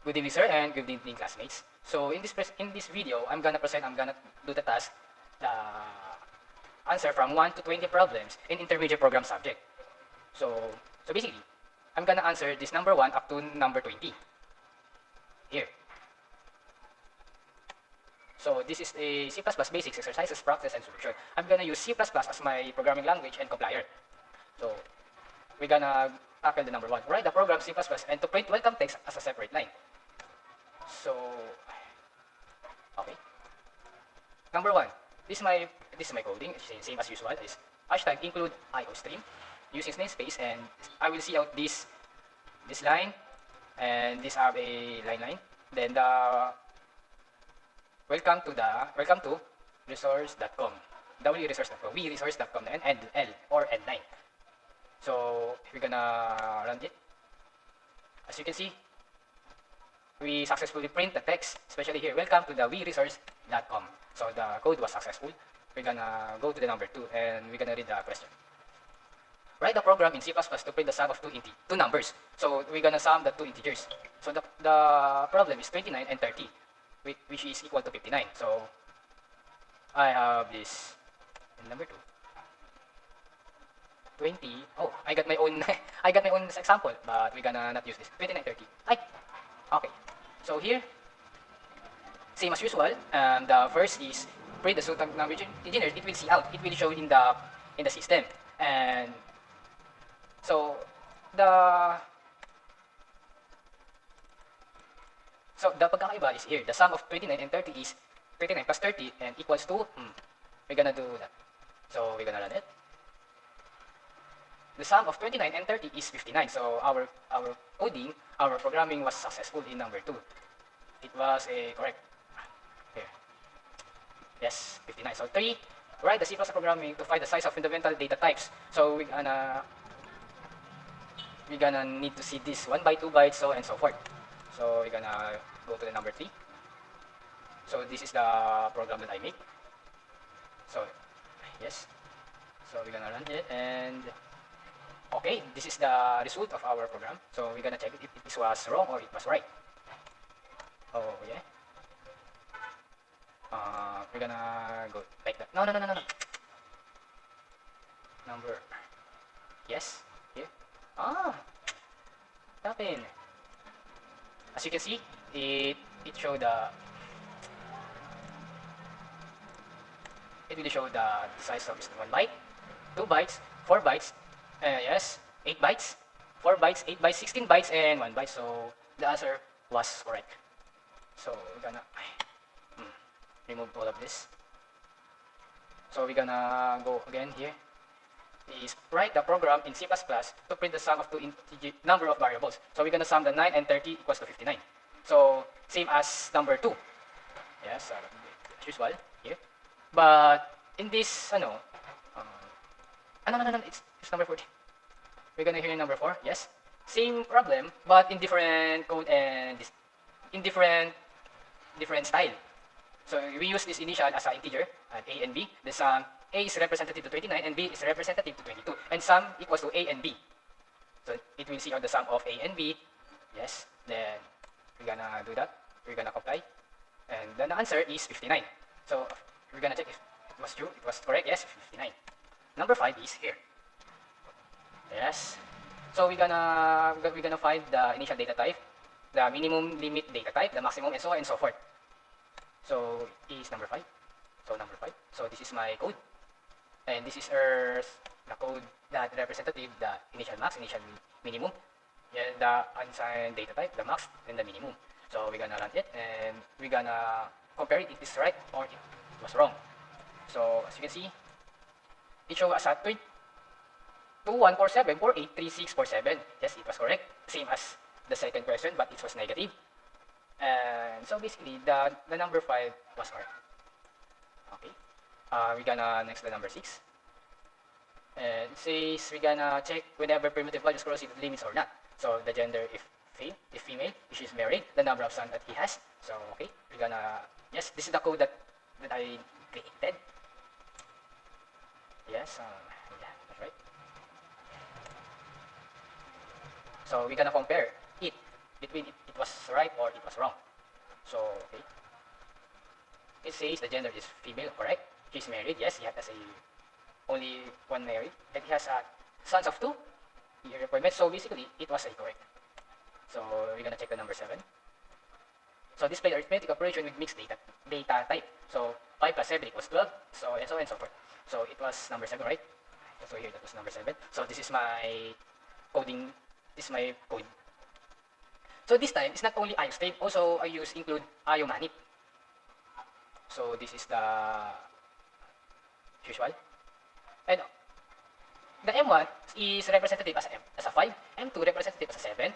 Good evening, sir, and good evening, classmates. So in this video, I'm gonna do the task, the answer from 1 to 20 problems in intermediate program subject. So basically, I'm gonna answer this number 1 up to number 20. Here. So this is a C++ basics exercises, practice, and solution. I'm gonna use C++ as my programming language and compiler. So we're gonna tackle the number 1. Write the program C++ and to print welcome text as a separate line. So, okay. Number 1. This is my coding. Same as usual. Is hashtag include IOStream using namespace, and I will see out this line, and this have a line. Then the welcome to resource.com, wresource.com, and L or N9. So we're gonna run it. As you can see, we successfully print the text, especially here, welcome to the wresource.com. So the code was successful. We're gonna go to the number 2, and we're gonna read the question. Write the program in C++ to print the sum of two numbers. So we're gonna sum the two integers. So the problem is 29 and 30, which is equal to 59. So I have this in number 2. 20. Oh, I got my own I got my own example, but we're gonna not use this. 29, 30. Okay. So here, same as usual. The first is print the suit of number engineered. It will see out. It will show in the system. And so the pagkakaiba is here. The sum of 29 and 30 is 29 plus 30 and equals to we're gonna do that. So we're gonna run it. The sum of 29 and 30 is 59. So our coding, our programming was successful in number 2. It was a correct. Here. Yes, 59. So 3, write the C++ programming to find the size of fundamental data types. So we're gonna need to see this 1 byte, 2 bytes, so and so forth. So we're gonna go to the number 3. So this is the program that I make. So yes. So we're gonna run it, and okay, this is the result of our program. So we're gonna check if this was wrong or it was right. Oh yeah. We're gonna go like that. No. Number. Yes. Here. Happened. As you can see, it showed it will show the size of 1 byte, 2 bytes, 4 bytes, yes, 8 bytes, 4 bytes, 8 bytes, 16 bytes, and 1 byte. So the answer was correct. So we're gonna remove all of this. So we're gonna go again here. Is write the program in C++ to print the sum of two number of variables. So we're gonna sum the 9 and 30 equals to 59. So same as number 2. Yes, as usual here. But in this, no, it's number 40. We're gonna hear number 4. Yes, same problem, but in different code and in different style. So we use this initial as an integer at A and B. The sum A is representative to 29 and B is representative to 22, and sum equals to A and B. So it will see out the sum of A and B. Yes, then we're gonna do that. We're gonna comply, and then the answer is 59. So we're gonna check if it was true. It was correct. Yes, 59. Number 5 is here. Yes. So we're gonna find the initial data type, the minimum limit data type, the maximum, and so on and so forth. So is number 5. So number 5. So this is my code, and this is the code that representative, the initial max, initial minimum, yeah, the unsigned data type, the max, and the minimum. So we're gonna run it, and we're gonna compare it if it's right or it was wrong. So as you can see, it shows us at 2147483647. Yes, it was correct. Same as the second question, but it was negative. And so basically, the number 5 was correct. Okay. We're gonna next the number 6. And it says we're gonna check whenever primitive values cross its limits or not. So the gender, if female, if she's married, the number of sons that he has. So okay, we're gonna, yes, this is the code that I created. Yes, yeah, that's right. So we're gonna compare it between it was right or it was wrong. So, okay. It says the gender is female, correct? She's married, yes, he has only one married, and he has sons of 2 year requirement. So basically, it was incorrect. So we're gonna check the number 7. So display arithmetic operation with mixed data type. So 5 plus 7 equals 12. So and so on and so forth. So it was number 7, right? So here that was number 7. So this is my coding. This is my code. So this time it's not only IOSTATE. Also I include IOMANIP. So this is the usual. And the M1 is representative as a 5, M2 representative as a 7,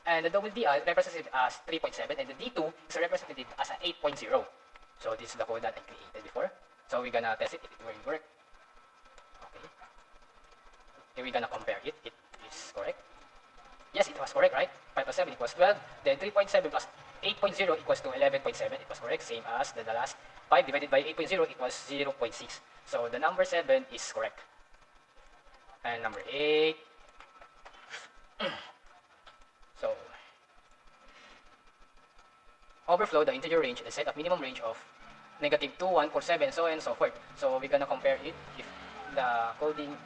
and the double DR representative as 3.7, and the D2 is representative as an 8.0. So this is the code that I created before. So we're gonna test it if it will work. Okay. Here we're gonna compare it. It is correct. Yes, it was correct, right? 5 plus 7 equals 12. Then 3.7 plus 8.0 equals to 11.7. It was correct, same as the last. 5 divided by 8.0 equals 0.6. So the number 7 is correct. And number 8. So overflow the integer range and set up minimum range of -2, 1, 4, 7, so on and so forth. So we're gonna compare it if the coding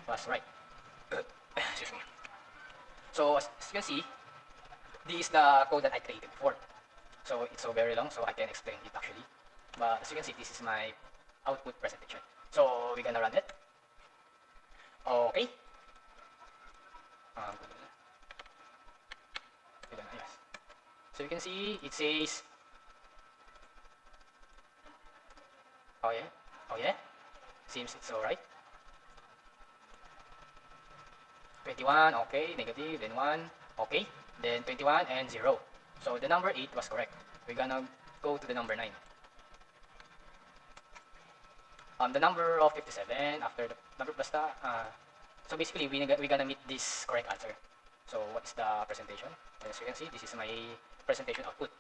was right. Excuse me. So as you can see, this is the code that I created before. So it's so very long, so I can explain it actually. But as you can see, this is my output presentation. So we're gonna run it. Okay. Yes. So you can see it says, oh yeah, seems it's alright. 21, okay, negative, then 1, okay, then 21 and 0. So the number 8 was correct. We're gonna go to the number 9. The number of 57 after the number basta. So basically, we're gonna meet this correct answer. So what's the presentation? As you can see, this is my presentation output.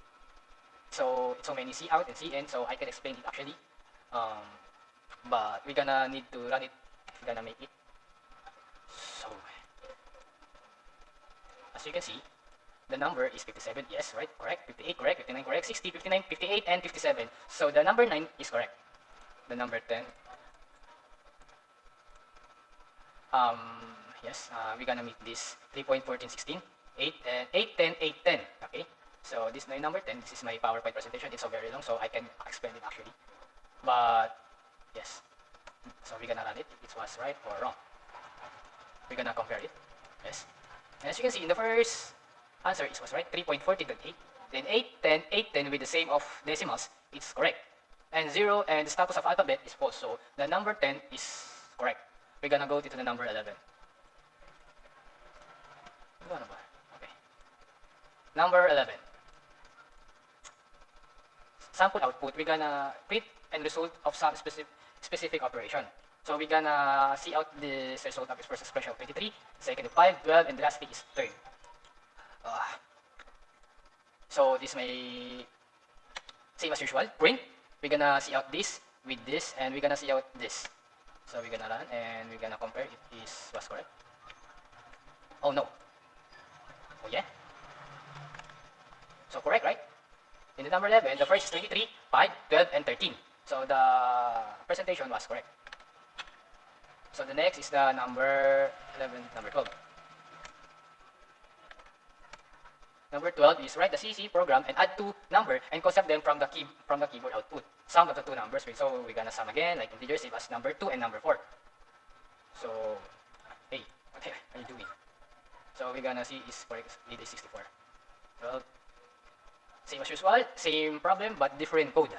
So it's so many C out and C in, so I can explain it actually. But we're gonna need to run it. We're gonna make it. So as you can see, the number is 57. Yes, right, correct. 58, correct. 59, correct. 60, 59, 58, and 57. So the number 9 is correct. The number 10. Yes, we're gonna meet this 3.1416, 8, 8, 10, 8, 10. Okay, so this is my number 10. This is my PowerPoint presentation. It's so very long, so I can explain it actually. But yes, so we're gonna run it if it was right or wrong. We're gonna compare it. Yes, and as you can see in the first answer, it was right. 3.14.8. Then 8, 10, 8, 10 with the same of decimals. It's correct. And 0 and the status of alphabet is false. So the number 10 is correct. We're gonna go to the number 11. Okay. Number 11. Sample output. We're gonna print and result of some specific operation. So we're gonna see out this result of its first expression of 23, second of 5, 12, and the last thing is 3. So this may same as usual. Print. We're gonna see out this with this, and we're gonna see out this. So we're gonna run and we're gonna compare if this was correct. Oh no. Oh yeah. So correct, right? In the number 11, the first is 23, 5, 12, and 13. So the presentation was correct. So the next is the number 11, number 12. Number 12 is write the CC program and add 2 number and construct them from the keyboard output. Sum of the 2 numbers. So we're gonna sum again like integers same as number 2 and number 4. So hey, what are you doing? So we're gonna see is correct. It is 64. 12. Same as usual, same problem but different code.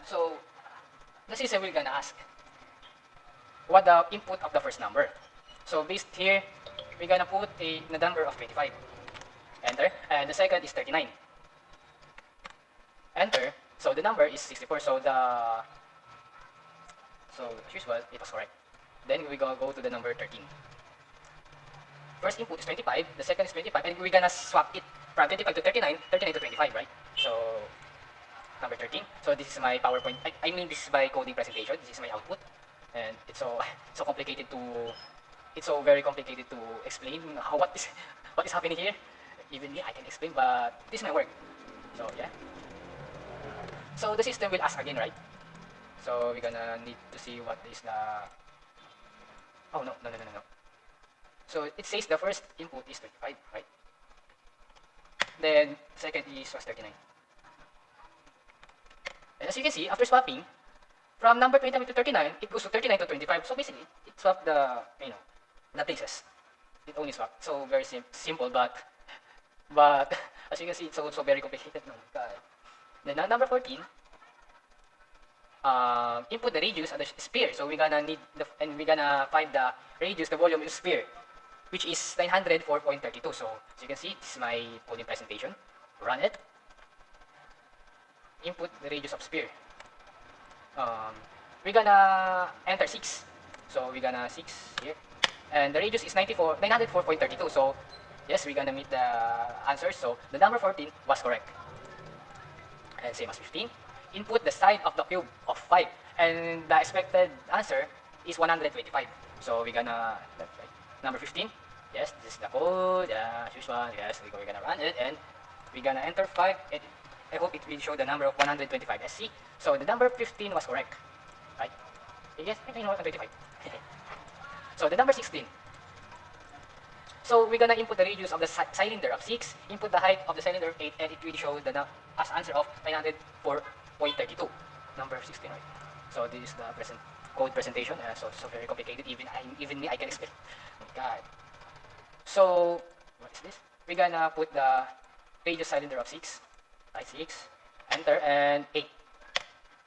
So the system we're gonna ask what the input of the first number. So based here, we're gonna put the number of 25. Enter. And the second is 39. Enter. So the number is 64. So as usual, it was correct. Then we gonna go to the number 13. First input is 25. The second is 25. And we're gonna swap it from 25 to 39, 39 to 25, right? So number 13. So this is my PowerPoint. I mean, this is my coding presentation. This is my output. And it's so complicated to it's so very complicated to explain how what is happening here. Even me, I can explain, but this is my work. So yeah. So the system will ask again, right? So we're gonna need to see what is the. Oh no, no, no, no, no, no. So it says the first input is 25, right? Then second is was 39. And as you can see, after swapping, from number 29 to 39, it goes to 39 to 25. So basically, it swapped the, the places. It only swapped. So very simple, but as you can see, it's also very complicated. No, God. Then number 14, input the radius of the sphere. So we're gonna need and we're gonna find the radius, the volume of the sphere, which is 904.32. So as you can see, this is my coding presentation. Run it. Input the radius of sphere. We're gonna enter 6. So we're gonna 6 here. And the radius is 904.32. So yes, we're gonna meet the answers. So the number 14 was correct. And same as 15. Input the side of the cube of 5. And the expected answer is 125. So we're gonna, that's right. Number 15. Yes, this is the code. Yeah, as usual. Yes, we're gonna run it. And we're gonna enter 5. And I hope it will show the number of 125 SC. So the number 15 was correct. Right? Yes, I know 125. So the number 16. So we're gonna input the radius of the cylinder of 6, input the height of the cylinder of 8, and it will show the as answer of 904.32. Number 16, right? So this is the code presentation. So very complicated. Even me, I can explain. Oh my God. So what is this? We're gonna put the radius cylinder of 6, right? 6, enter, and 8.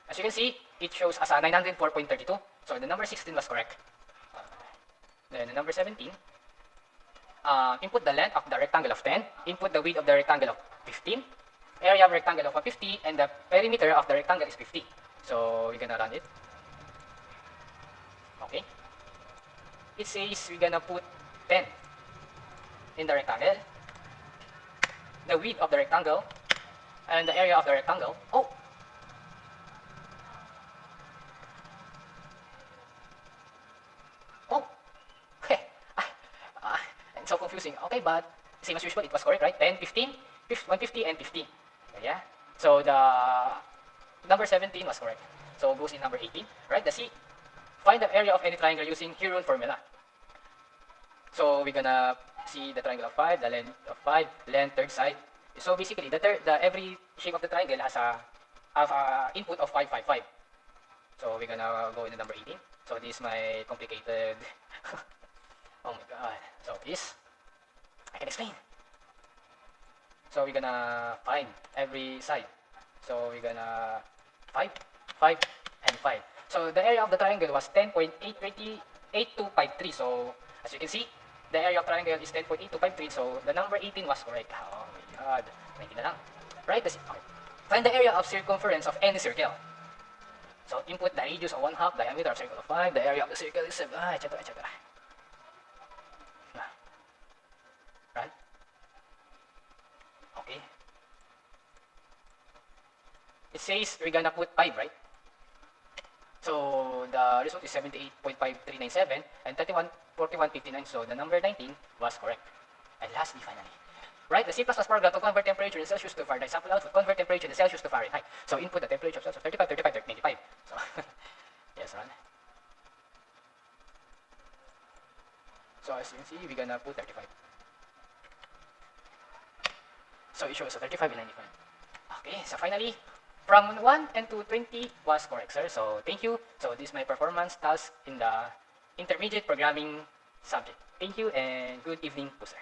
As you can see, it shows as a 904.32. So the number 16 was correct. Then the number 17. Input the length of the rectangle of 10, input the width of the rectangle of 15, area of rectangle of 50, and the perimeter of the rectangle is 50. So we're gonna run it. Okay. It says we're gonna put 10 in the rectangle, the width of the rectangle, and the area of the rectangle. Oh! Oh! It's so confusing. Okay, but same as usual, it was correct, right? 10, 15, 150, and 50. Yeah. So the number 17 was correct. So goes in number 18, right? The C. Find the area of any triangle using Heron formula. So we're gonna see the triangle of 5, the length of 5, length, third side. So basically, every shape of the triangle has a input of 5, 5, 5. So we're gonna go into number 18. So this is my complicated. Oh my God. So this, I can explain. So we're gonna find every side. So we're gonna 5, 5, and 5. So the area of the triangle was 10.8253. So as you can see, the area of triangle is 10.8253. So the number 18 was correct. Oh my God. 19 na lang. Right? Okay. Find the area of circumference of any circle. So input the radius of 1/2, diameter of circle of 5, the area of the circle is 7, etc., etc. Right? Okay. It says we're gonna put 5, right? So the result is 78.5397 and 314159. So the number 19 was correct. And lastly, finally, right? The C++ program to convert temperature in Celsius to Fahrenheit. Sample output, convert temperature in Celsius to Fahrenheit. So input the temperature of Celsius 35, 35, 95. So yes, run. So as you can see, we're gonna put 35. So it shows 35 and 95. Okay, so finally, from 1 and to 20 was correct, sir. So thank you. So this is my performance task in the intermediate programming subject. Thank you and good evening po, sir.